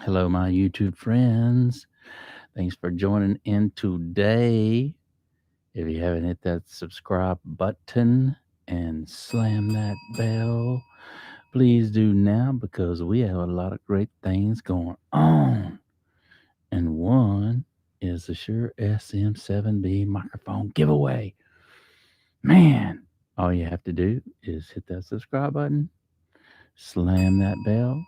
Hello, my YouTube friends. Thanks for joining in today. If you haven't hit that subscribe button and slam that bell, please do now because we have a lot of great things going on. And one is the Shure SM7B microphone giveaway. Man, all you have to do is hit that subscribe button, slam that bell,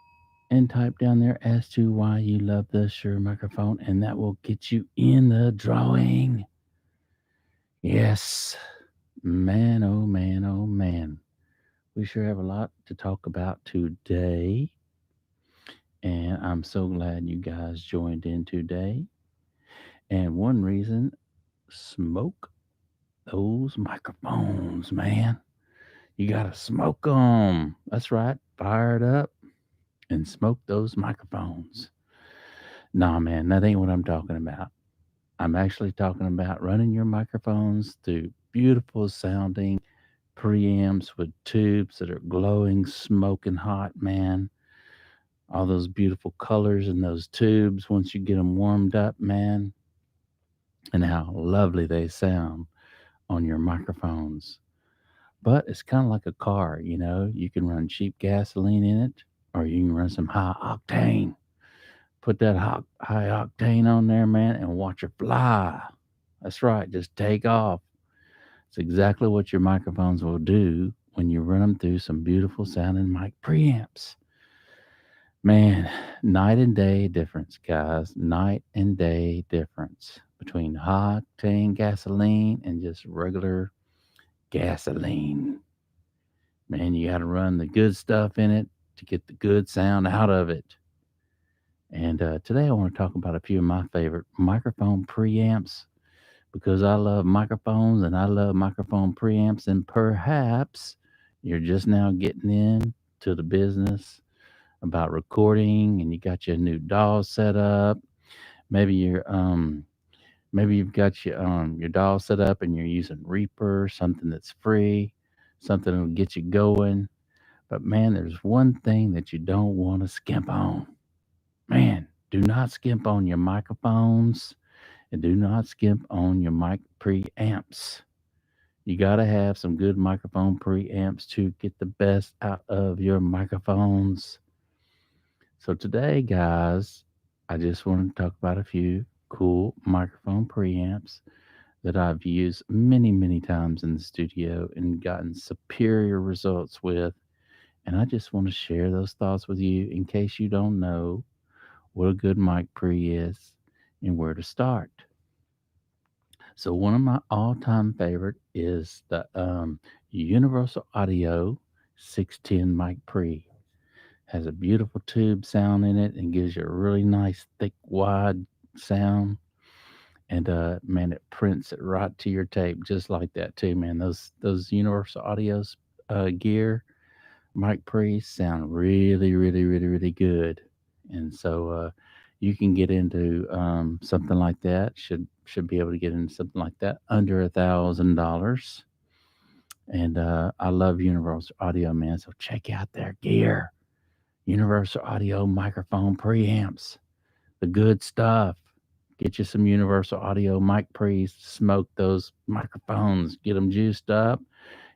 and type down there as to why you love the Shure microphone, and that will get you in the drawing. Yes, man, oh man, oh man. We sure have a lot to talk about today, and I'm so glad you guys joined in today. And one reason, smoke those microphones, man. You gotta smoke them. That's right, fire it up and smoke those microphones. Nah, man, that ain't what I'm talking about. I'm actually talking about running your microphones through beautiful sounding preamps with tubes that are glowing, smoking hot, man. All those beautiful colors in those tubes once you get them warmed up, man, and how lovely they sound on your microphones. But it's kind of like a car, you know, you can run cheap gasoline in it or you can run some high octane. Put that high octane on there, man, and watch her fly. That's right, just take off. It's exactly what your microphones will do when you run them through some beautiful sounding mic preamps. Man, night and day difference, guys. Night and day difference between high octane gasoline and just regular gasoline. Man, you got to run the good stuff in it to get the good sound out of it. And today I want to talk about a few of my favorite microphone preamps because I love microphones and I love microphone preamps. And perhaps you're just now getting in to the business about recording and you got your new DAW set up. Maybe maybe you've got your DAW set up and you're using Reaper, something that's free, something that'll get you going. But man, there's one thing that you don't want to skimp on. Man, do not skimp on your microphones and do not skimp on your mic preamps. You got to have some good microphone preamps to get the best out of your microphones. So, today, guys, I just want to talk about a few cool microphone preamps that I've used many, many times in the studio and gotten superior results with. And I just want to share those thoughts with you in case you don't know what a good mic pre is and where to start. So one of my all-time favorite is the Universal Audio 610 mic pre. Has a beautiful tube sound in it and gives you a really nice, thick, wide sound. And man, it prints it right to your tape just like that too, man. Those Universal Audios gear mic pre's sound really, really, really, really good. And so you can get into something like that. Should be able to get into something like that under $1,000. And I love Universal Audio, man. So check out their gear. Universal Audio microphone preamps, the good stuff. Get you some Universal Audio mic pre's, smoke those microphones, get them juiced up,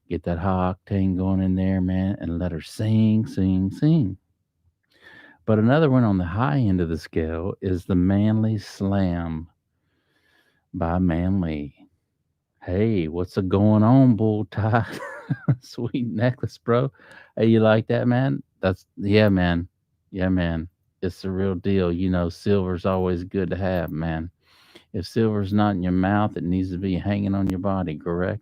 get that high octane going in there, man, and let her sing, sing, sing. But another one on the high end of the scale is the Manly Slam by Manly. Hey, what's a going on, bull tie? Sweet necklace, bro. Hey, you like that, man? That's yeah, man. Yeah, man. It's the real deal. You know, silver's always good to have, man. If silver's not in your mouth, it needs to be hanging on your body, correct?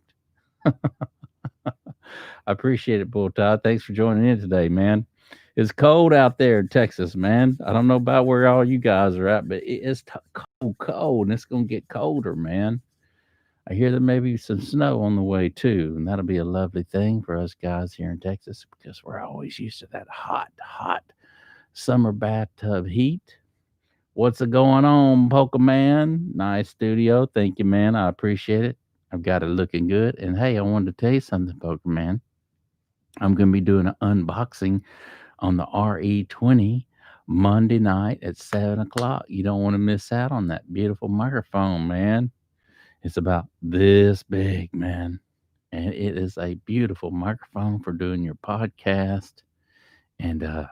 I appreciate it, Bull Tie. Thanks for joining in today, man. It's cold out there in Texas, man. I don't know about where all you guys are at, but it's cold, and it's going to get colder, man. I hear there may be some snow on the way, too, and that'll be a lovely thing for us guys here in Texas because we're always used to that hot, hot summer bathtub heat. What's a going on, Pokemon? Nice studio. Thank you, man. I appreciate it. I've got it looking good. And hey, I wanted to tell you something, Pokemon. I'm going to be doing an unboxing on the RE20 Monday night at 7 o'clock. You don't want to miss out on that beautiful microphone, man. It's about this big, man. And it is a beautiful microphone for doing your podcast and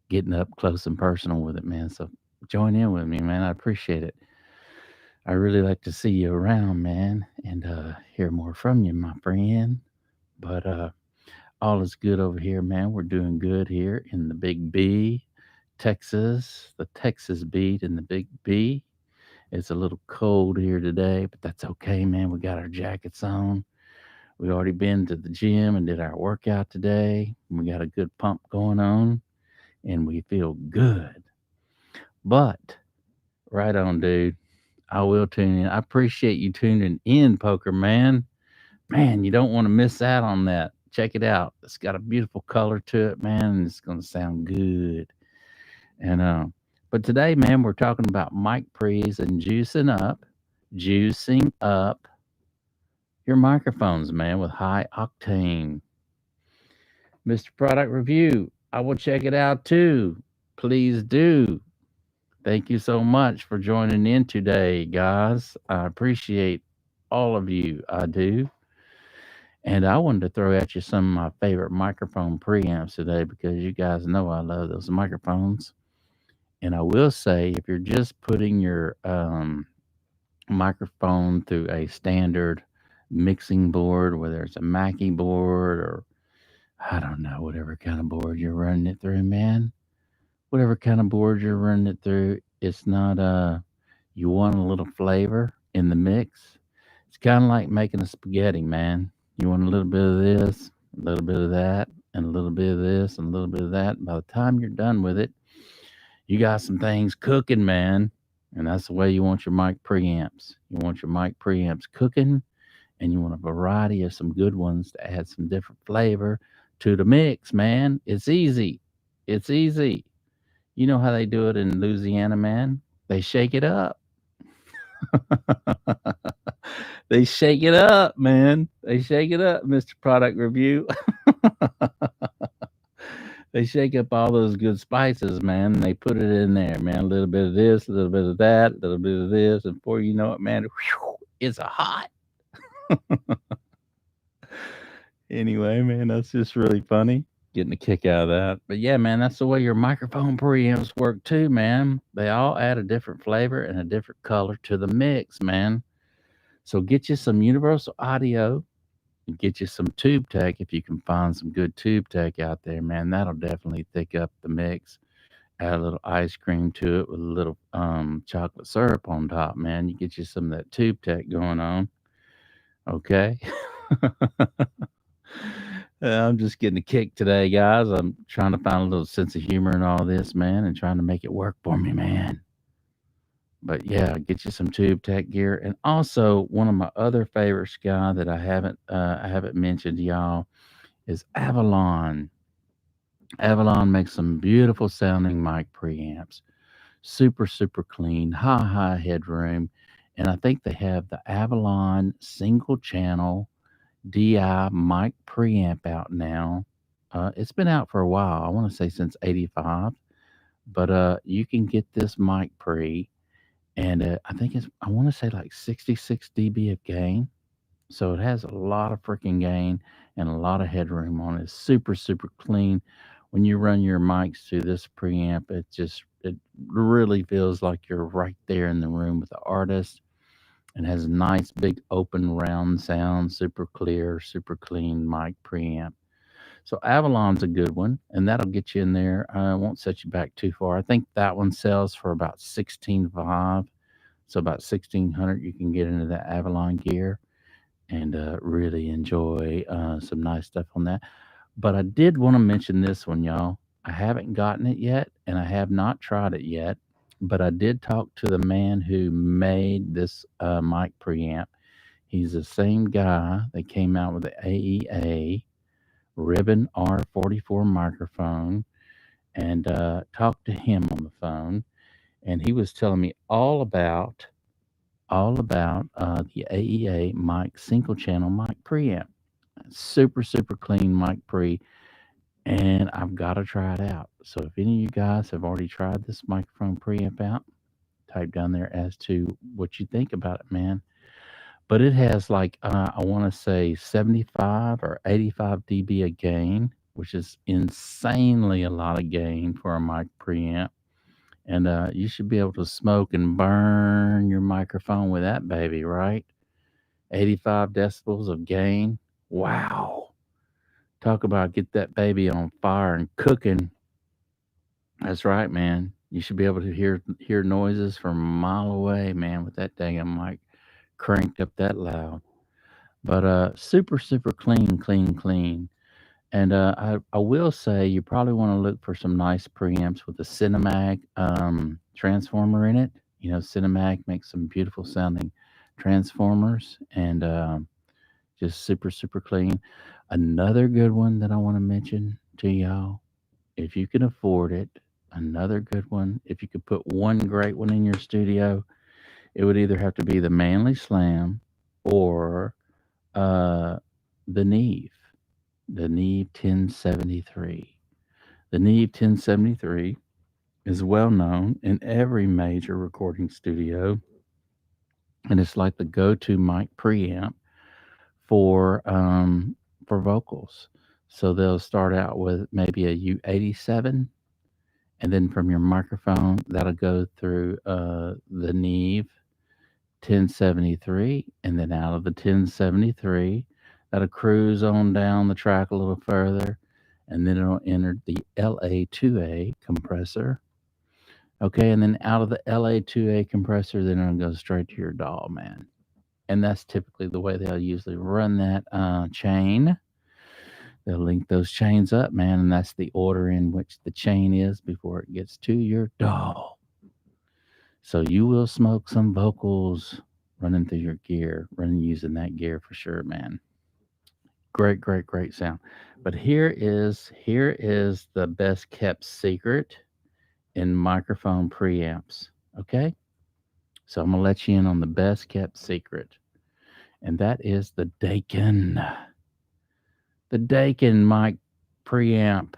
getting up close and personal with it, man. So join in with me, man. I appreciate it. I really like to see you around, man, and hear more from you, my friend. But all is good over here, man. We're doing good here in the Big B, Texas, the Texas beat in the Big B. It's a little cold here today, but that's okay, man. We got our jackets on. We already been to the gym and did our workout today. We got a good pump going on, and we feel good. But right on, dude. I will tune in. I appreciate you tuning in, Poker Man. Man, you don't want to miss out on that. Check it out. It's got a beautiful color to it, man, and it's going to sound good. And but today, man, we're talking about mic pre's and juicing up your microphones, man, with high octane. Mr. Product Review, I will check it out too. Please do. Thank you so much for joining in today, guys. I appreciate all of you. I do. And I wanted to throw at you some of my favorite microphone preamps today because you guys know I love those microphones. And I will say, if you're just putting your microphone through a standard mixing board, whether it's a Mackie board or I don't know, whatever kind of board you're running it through, man, whatever kind of board you're running it through, it's not you want a little flavor in the mix. It's kind of like making a spaghetti, man. You want a little bit of this, a little bit of that, and a little bit of this, and a little bit of that. By the time you're done with it, you got some things cooking, man. And that's the way you want your mic preamps. You want your mic preamps cooking, and you want a variety of some good ones to add some different flavor to the mix, man. It's easy. It's easy. You know how they do it in Louisiana, man? They shake it up. They shake it up, man. They shake it up, Mr. Product Review. They shake up all those good spices, man, and they put it in there, man. A little bit of this, a little bit of that, a little bit of this, and before you know it, man, whew, it's a hot. Anyway, man, that's just really funny. Getting a kick out of that. But yeah, man, that's the way your microphone preamps work too, man. They all add a different flavor and a different color to the mix, man. So get you some universal audio and get you some tube tech if you can find some good tube tech out there, man. That'll definitely thick up the mix. Add a little ice cream to it with a little chocolate syrup on top, man. You get you some of that tube tech going on. Okay. I'm just getting a kick today, guys. I'm trying to find a little sense of humor in all this, man, and trying to make it work for me, man. But yeah, get you some tube tech gear, and also one of my other favorites, guy, that I haven't mentioned to y'all is AVALON. AVALON makes some beautiful sounding mic preamps, super super clean, high headroom, and I think they have the AVALON single channel DI mic preamp out now. It's been out for a while. I want to say since '85, but you can get this mic pre, and I think I want to say like 66 dB of gain. So it has a lot of freaking gain and a lot of headroom on it. It's super super clean. When you run your mics through this preamp, it really feels like you're right there in the room with the artist, and has a nice big open round sound, super clear, super clean mic preamp. So Avalon's a good one, and that'll get you in there. Won't set you back too far. I think that one sells for about 16.5, so about 1600. You can get into that Avalon gear and really enjoy some nice stuff on that. But I did want to mention this one, y'all. I haven't gotten it yet, and I have not tried it yet. But I did talk to the man who made this mic preamp. He's the same guy that came out with the AEA Ribbon R44 microphone, and talked to him on the phone, and he was telling me all about the AEA mic single channel mic preamp. Super super clean mic pre. and I've got to try it out. So if any of you guys have already tried this microphone preamp out, type down there as to what you think about it, man. But it has like I want to say 75 or 85 dB of gain, which is insanely a lot of gain for a mic preamp. And you should be able to smoke and burn your microphone with that baby, right? 85 decibels of gain. Wow. Talk about get that baby on fire and cooking. That's right, man. You should be able to hear noises from a mile away, man, with that dang mic cranked up that loud. But super, super clean, clean, clean. And I will say you probably want to look for some nice preamps with a Cinemag transformer in it. You know, Cinemag makes some beautiful sounding transformers and just super, super clean. Another good one that I want to mention to y'all, if you can afford it, another good one, if you could put one great one in your studio, it would either have to be the Manly Slam or uh, the Neve. The Neve 1073. The Neve 1073 is well known in every major recording studio, and it's like the go-to mic preamp for for vocals. So they'll start out with maybe a U87, and then from your microphone that'll go through the Neve 1073, and then out of the 1073, that'll cruise on down the track a little further, and then it'll enter the LA2A compressor. Okay, and then out of the LA2A compressor, then it'll go straight to your DAW, man. And that's typically the way they'll usually run that chain. They'll link those chains up, man, and that's the order in which the chain is before it gets to your DAW. So you will smoke some vocals running through your gear, running using that gear for sure, man. Great, great, great sound. But here is the best kept secret in microphone preamps. Okay? So I'm gonna let you in on the best kept secret. And that is the Dakin. The Dakin mic preamp.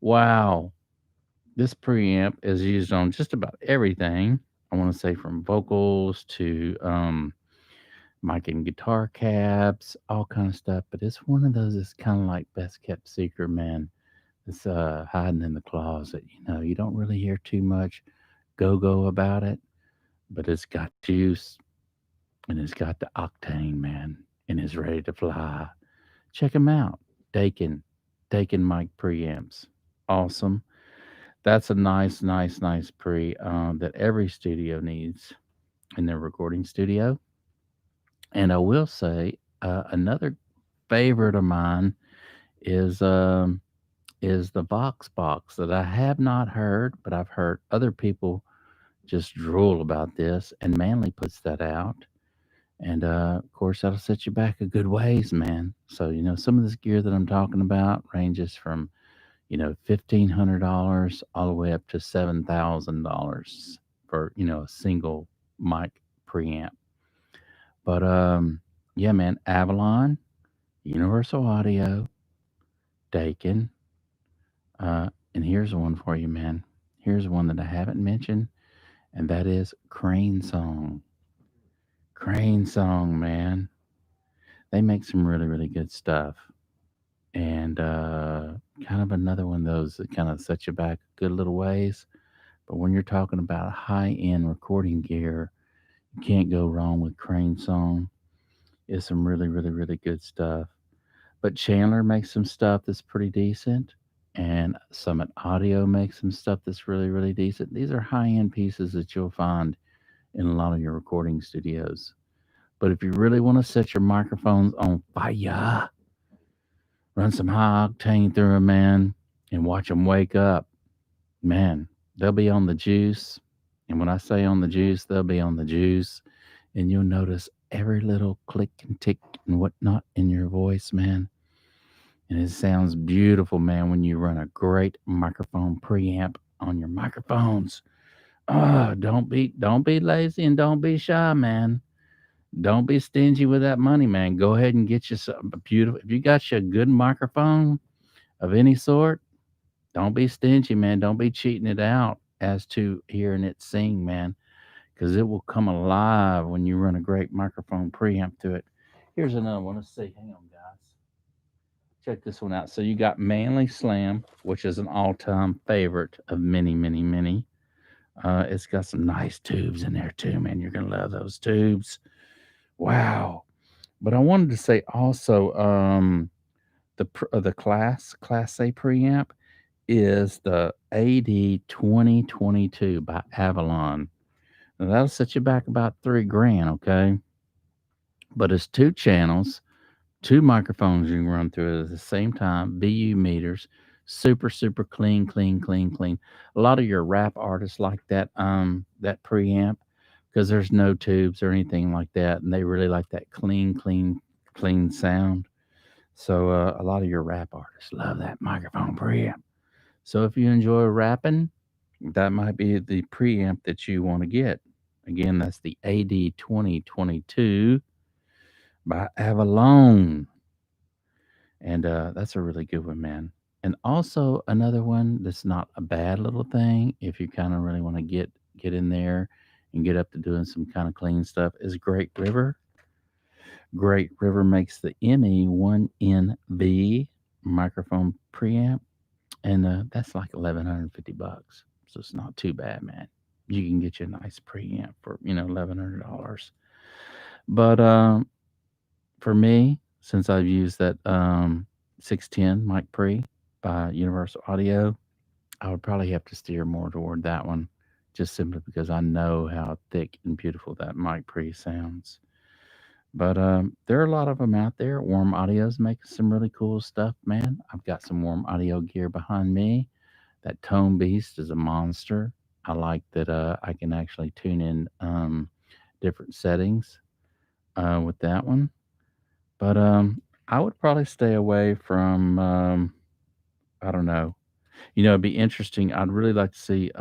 Wow. This preamp is used on just about everything. I want to say from vocals to mic and guitar cabs, all kind of stuff. But it's one of those that's kind of like best kept secret, man. It's hiding in the closet. You know, you don't really hear too much go about it, but it's got juice and it's got the octane, man, and it's ready to fly. Check them out. Dakin, Dakin mic preamps. Awesome. That's a nice, nice, nice pre that every studio needs in their recording studio. And I will say another favorite of mine is um, is the Vox box that I have not heard, but I've heard other people just drool about this. And Manly puts that out, and of course that'll set you back a good ways, man. So you know some of this gear that I'm talking about ranges from $1,500 all the way up to $7,000 for a single mic preamp. But yeah, man, Avalon, Universal Audio, Dakin, and here's one for you, man. Here's one that I haven't mentioned, and that is Crane Song. Crane Song, man. They make some really, really good stuff. And kind of another one of those that kind of set you back a good little ways. But when you're talking about high end recording gear, you can't go wrong with Crane Song. It's some really, really, really good stuff. But Chandler makes some stuff that's pretty decent, and Summit Audio makes some stuff that's really, really decent. These are high end pieces that you'll find in a lot of your recording studios. But if you really want to set your microphones on fire, run some high octane through them, man, and watch them wake up. Man, they'll be on the juice. And when I say on the juice, they'll be on the juice. And you'll notice every little click and tick and whatnot in your voice, man. And it sounds beautiful, man, when you run a great microphone preamp on your microphones. Oh, don't be lazy and don't be shy, man. Don't be stingy with that money, man. Go ahead and get you some beautiful. If you got you a good microphone, of any sort, don't be stingy, man. Don't be cheating it out as to hearing it sing, man, because it will come alive when you run a great microphone preamp through it. Here's another one. Let's see. Hang on, guys. Check this one out. So you got Manly Slam, which is an all-time favorite of many, many, many. It's got some nice tubes in there too, man. You're gonna love those tubes. Wow. But I wanted to say also, the Class A preamp is the AD 2022 by AVALON. Now that'll set you back about $3,000, okay? But it's two channels, two microphones you can run through it at the same time, BU meters, super, super clean, clean, clean, clean. A lot of your rap artists like that preamp because there's no tubes or anything like that, and they really like that clean, clean, clean sound. So a lot of your rap artists love that microphone preamp. So if you enjoy rapping, that might be the preamp that you want to get. Again, that's the AD 2022 by Avalon. And that's a really good one, man. And also another one that's not a bad little thing if you kind of really want to get in there and get up to doing some kind of clean stuff is Great River. Great River makes the ME1NV microphone preamp, and that's like $1,150. So it's not too bad, man. You can get you a nice preamp for $1,100. But for me, since I've used that 610 mic pre by Universal Audio, I would probably have to steer more toward that one, just simply because I know how thick and beautiful that mic pre sounds. But there are a lot of them out there. Warm Audio's making some really cool stuff, man. I've got some Warm Audio gear behind me. That Tone Beast is a monster. I like that I can actually tune in different settings with that one. But I would probably stay away from, I don't know. It'd be interesting. I'd really like to see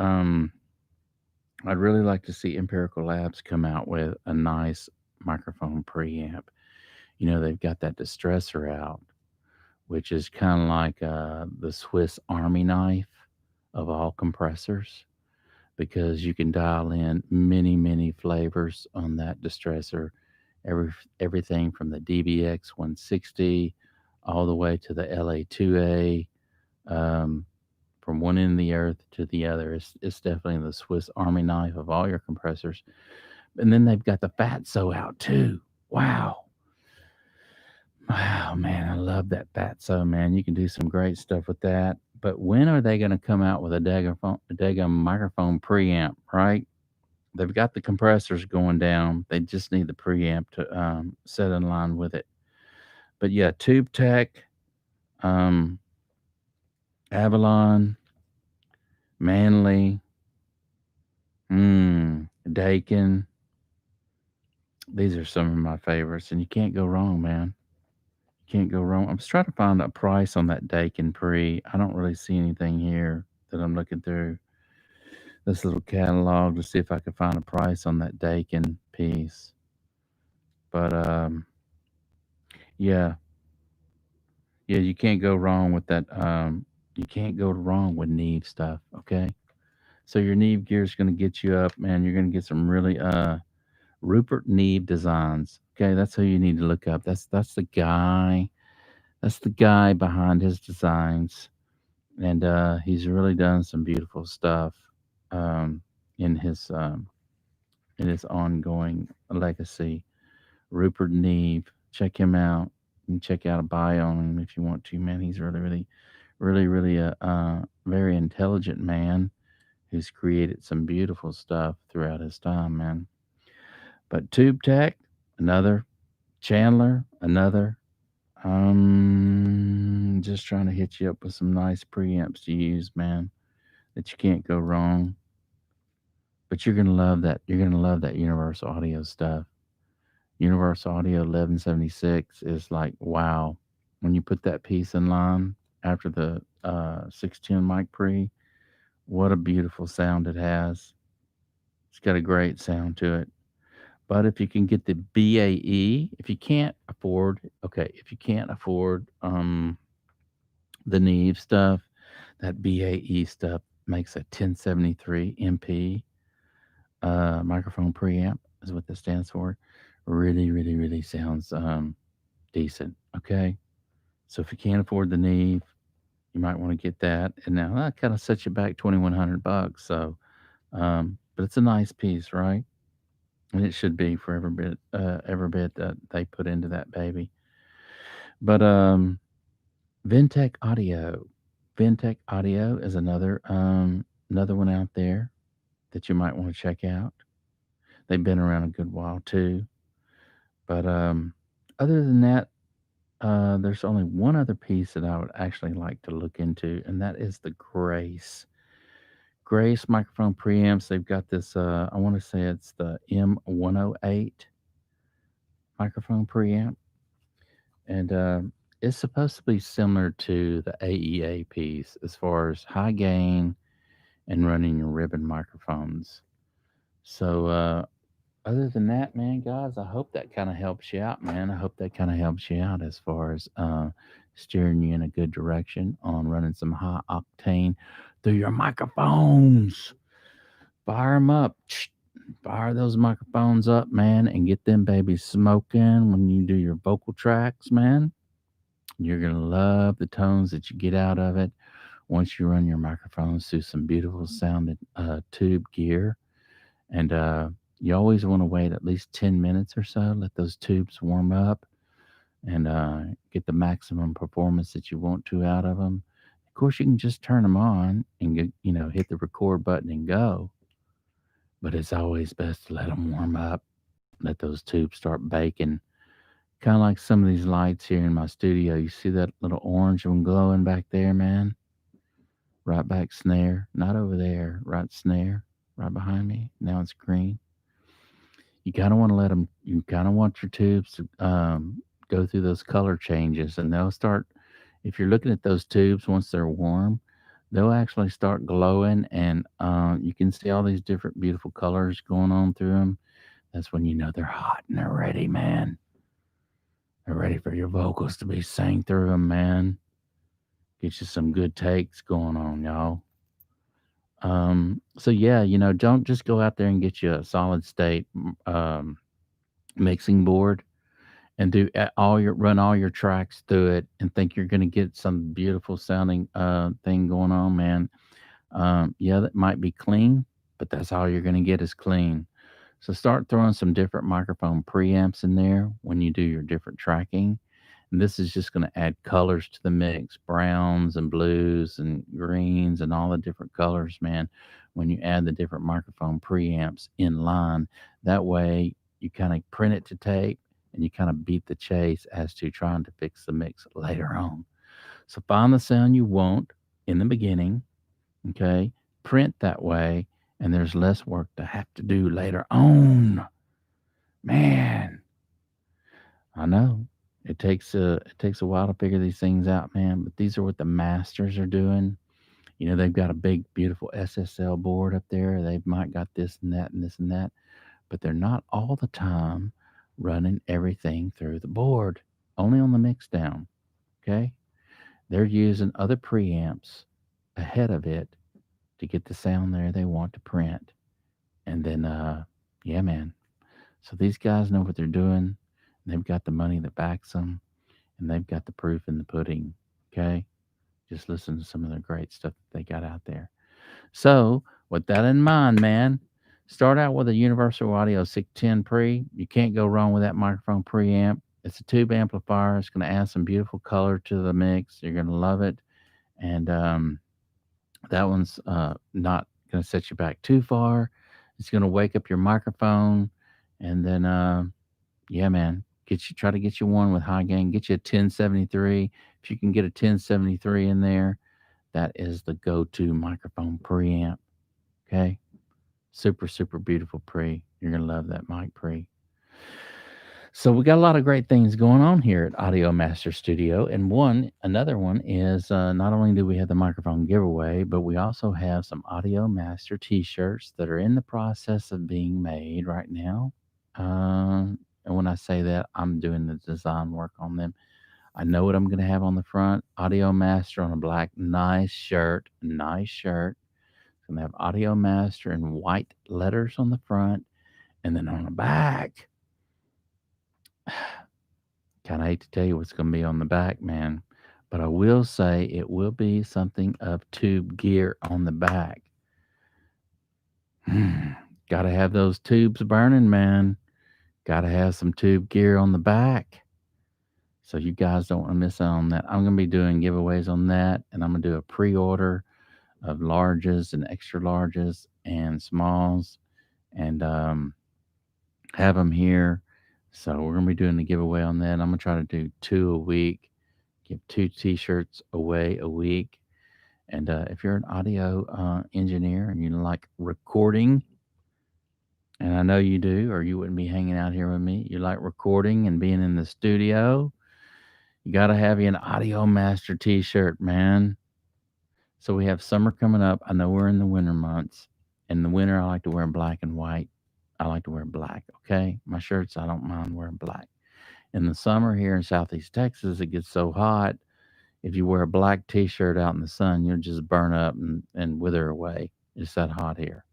Empirical Labs come out with a nice microphone preamp. They've got that distressor out, which is kind of like the Swiss Army knife of all compressors, because you can dial in many, many flavors on that distressor. Everything from the DBX 160 all the way to the LA2A, um, from one end of the earth to the other. It's definitely the Swiss Army knife of all your compressors. And then they've got the Fatso out too. Wow. Wow, man, I love that Fatso, man. You can do some great stuff with that. But when are they going to come out with a daggum microphone preamp, right? They've got the compressors going down. They just need the preamp to set in line with it. But yeah, Tube Tech, um, Avalon, Manly, Dakin. These are some of my favorites, and you can't go wrong, man. You can't go wrong. I'm just trying to find a price on that Dakin Pre. I don't really see anything here that I'm looking through this little catalog to see if I can find a price on that Dakin piece. But yeah, yeah, you can't go wrong with that. You can't go wrong with Neve stuff. Okay, so your Neve gear is going to get you up, man. You're going to get some really Rupert Neve designs. Okay, that's who you need to look up. That's the guy. That's the guy behind his designs, and he's really done some beautiful stuff um, in his um, in his ongoing legacy. Rupert Neve, check him out. You can check out a bio on him if you want to, man. He's really, really, really, really a very intelligent man who's created some beautiful stuff throughout his time, man. But Tube Tech, another. Chandler, another. Just trying to hit you up with some nice preamps to use, man, that you can't go wrong. But you're gonna love that. You're gonna love that Universal Audio stuff. Universal Audio 1176 is like wow. When you put that piece in line after the 610 mic pre, what a beautiful sound it has. It's got a great sound to it. But if you can get the BAE, if you can't afford The Neve stuff, that BAE stuff makes a 1073 MP microphone preamp, is what that stands for. Really, really, really sounds decent. Okay. So if you can't afford the Neve, you might want to get that. And now that kind of sets you back $2,100. So, but it's a nice piece, right? And it should be for every bit that they put into that baby. But Ventec Audio, Ventec Audio is another one out there that you might want to check out. They've been around a good while too. But other than that, there's only one other piece that I would actually like to look into, and that is the Grace. Grace microphone preamps. They've got this. I want to say it's the M108 microphone preamp, and it's supposed to be similar to the AEA piece as far as high gain and running your ribbon microphones. So other than that, man, guys, I hope that kind of helps you out, man. I hope that kind of helps you out as far as steering you in a good direction on running some high octane through your microphones. Fire them up. Fire those microphones up, man, and get them babies smoking when you do your vocal tracks, man. You're going to love the tones that you get out of it once you run your microphones through some beautiful sounding tube gear. And you always want to wait at least 10 minutes or so, let those tubes warm up and get the maximum performance that you want to out of them. Of course, you can just turn them on and hit the record button and go. But it's always best to let them warm up, let those tubes start baking. Kind of like some of these lights here in my studio. You see that little orange one glowing back there, man? Right back snare, not over there, right snare, right behind me. Now it's green. You kind of want to let them, you kind of want your tubes to go through those color changes, and they'll start, if you're looking at those tubes, once they're warm, they'll actually start glowing, and you can see all these different beautiful colors going on through them. That's when you know they're hot and they're ready, man. They're ready for your vocals to be sang through them, man. Get you some good takes going on, y'all. So yeah, don't just go out there and get you a solid state mixing board and do run all your tracks through it and think you're going to get some beautiful sounding thing going on, man. Yeah, that might be clean, but that's all you're going to get is clean. So start throwing some different microphone preamps in there when you do your different tracking. And this is just going to add colors to the mix, browns and blues and greens and all the different colors, man. When you add the different microphone preamps in line, that way you kind of print it to tape and you kind of beat the chase as to trying to fix the mix later on. So find the sound you want in the beginning, okay? Print that way, and there's less work to have to do later on. Man, I know it takes a while to figure these things out, man. But these are what the masters are doing. They've got a big, beautiful SSL board up there. They might got this and that and this and that, but they're not all the time running everything through the board. Only on the mix down. Okay, they're using other preamps ahead of it to get the sound there they want to print. And then, yeah, man. So these guys know what they're doing. They've got the money that backs them, and they've got the proof in the pudding. Okay, just listen to some of the great stuff that they got out there. So, with that in mind, man, start out with a Universal Audio 610 pre. You can't go wrong with that microphone preamp. It's a tube amplifier. It's going to add some beautiful color to the mix. You're going to love it. And that one's not going to set you back too far. It's going to wake up your microphone. And then, yeah, man, try to get you one with high gain. Get you a 1073. If you can get a 1073 in there, that is the go-to microphone preamp. Okay, super, super beautiful pre. You're gonna love that mic pre. So we got a lot of great things going on here at Audio Master Studio, and another one is not only do we have the microphone giveaway, but we also have some Audio Master T-shirts that are in the process of being made right now. And when I say that, I'm doing the design work on them. I know what I'm going to have on the front. Audio Master on a black, nice shirt. Nice shirt. It's going to have Audio Master in white letters on the front. And then on the back, kind of hate to tell you what's going to be on the back, man. But I will say it will be something of tube gear on the back. Got to have those tubes burning, man. Got to have some tube gear on the back. So you guys don't want to miss out on that. I'm going to be doing giveaways on that, and I'm going to do a pre-order of larges and extra larges and smalls, and have them here. So we're going to be doing a giveaway on that. I'm going to try to do 2 a week, give 2 t-shirts away a week. And if you're an audio engineer and you like recording, and I know you do, or you wouldn't be hanging out here with me, you like recording and being in the studio, you got to have you an Audio Master t-shirt, man. So we have summer coming up. I know we're in the winter months. In the winter, I like to wear black and white. I like to wear black, okay? My shirts, I don't mind wearing black. In the summer here in Southeast Texas, it gets so hot. If you wear a black t-shirt out in the sun, you'll just burn up and wither away. It's that hot here.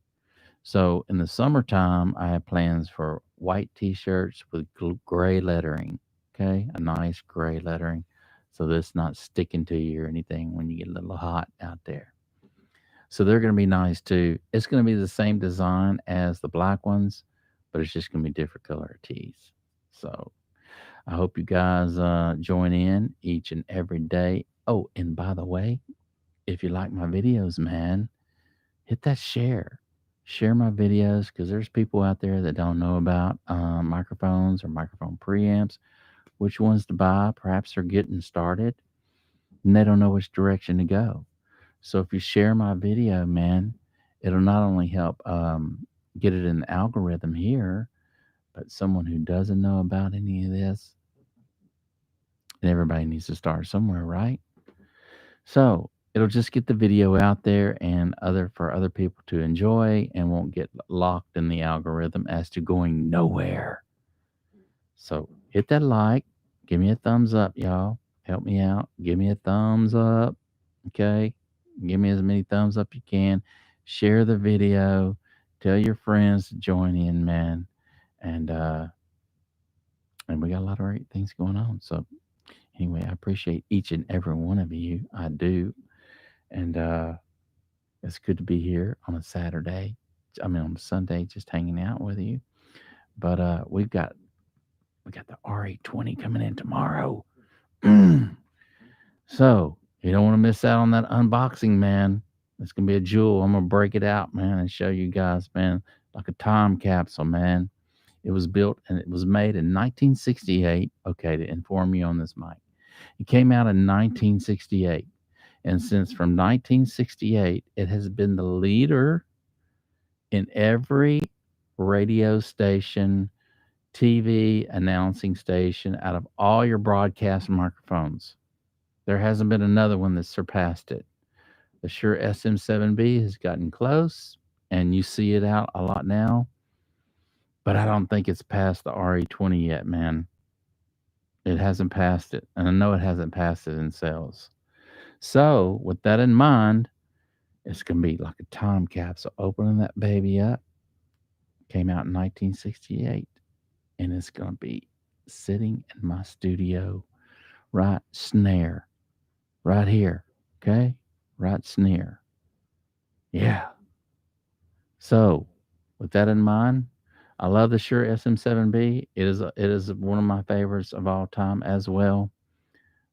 So in the summertime, I have plans for white t-shirts with gray lettering, okay? A nice gray lettering so that it's not sticking to you or anything when you get a little hot out there. So they're going to be nice too. It's going to be the same design as the black ones, but it's just going to be different color tees. So I hope you guys join in each and every day. Oh, and by the way, if you like my videos, man, hit that share. Share my videos because there's people out there that don't know about microphones or microphone preamps, which ones to buy. Perhaps they're getting started and they don't know which direction to go. So if you share my video, man, it'll not only help get it in the algorithm here, but someone who doesn't know about any of this, and everybody needs to start somewhere, right? So it'll just get the video out there and for other people to enjoy and won't get locked in the algorithm as to going nowhere. So hit that like, give me a thumbs up, y'all. Help me out. Give me a thumbs up. Okay. Give me as many thumbs up you can. Share the video. Tell your friends to join in, man. And we got a lot of great things going on. So anyway, I appreciate each and every one of you. I do. And it's good to be here on a Saturday. On a Sunday, just hanging out with you. But we got the RE20 coming in tomorrow. So you don't want to miss out on that unboxing, man. It's gonna be a jewel. I'm gonna break it out, man, and show you guys, man, like a time capsule, man. It was built and it was made in 1968. Okay, to inform you on this, Mike. It came out in 1968. And since from 1968, it has been the leader in every radio station, TV announcing station out of all your broadcast microphones. There hasn't been another one that surpassed it. The Shure SM7B has gotten close, and you see it out a lot now. But I don't think it's past the RE20 yet, man. It hasn't passed it. And I know it hasn't passed it in sales. So, with that in mind, it's going to be like a time capsule. Opening that baby up. Came out in 1968. And it's going to be sitting in my studio. Right snare. Right here. Okay? Right snare. Yeah. So, with that in mind, I love the Shure SM7B. It is one of my favorites of all time as well.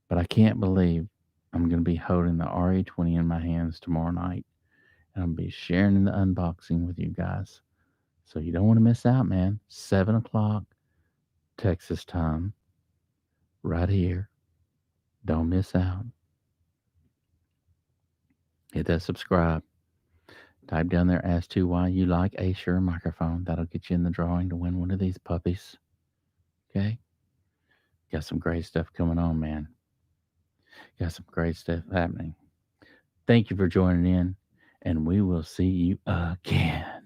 But I can't believe I'm going to be holding the RE20 in my hands tomorrow night. And I'll be sharing the unboxing with you guys. So you don't want to miss out, man. 7 o'clock Texas time. Right here. Don't miss out. Hit that subscribe. Type down there as to why you like a Shure microphone. That'll get you in the drawing to win one of these puppies. Okay? Got some great stuff coming on, man. Got some great stuff happening. Thank you for joining in, and we will see you again.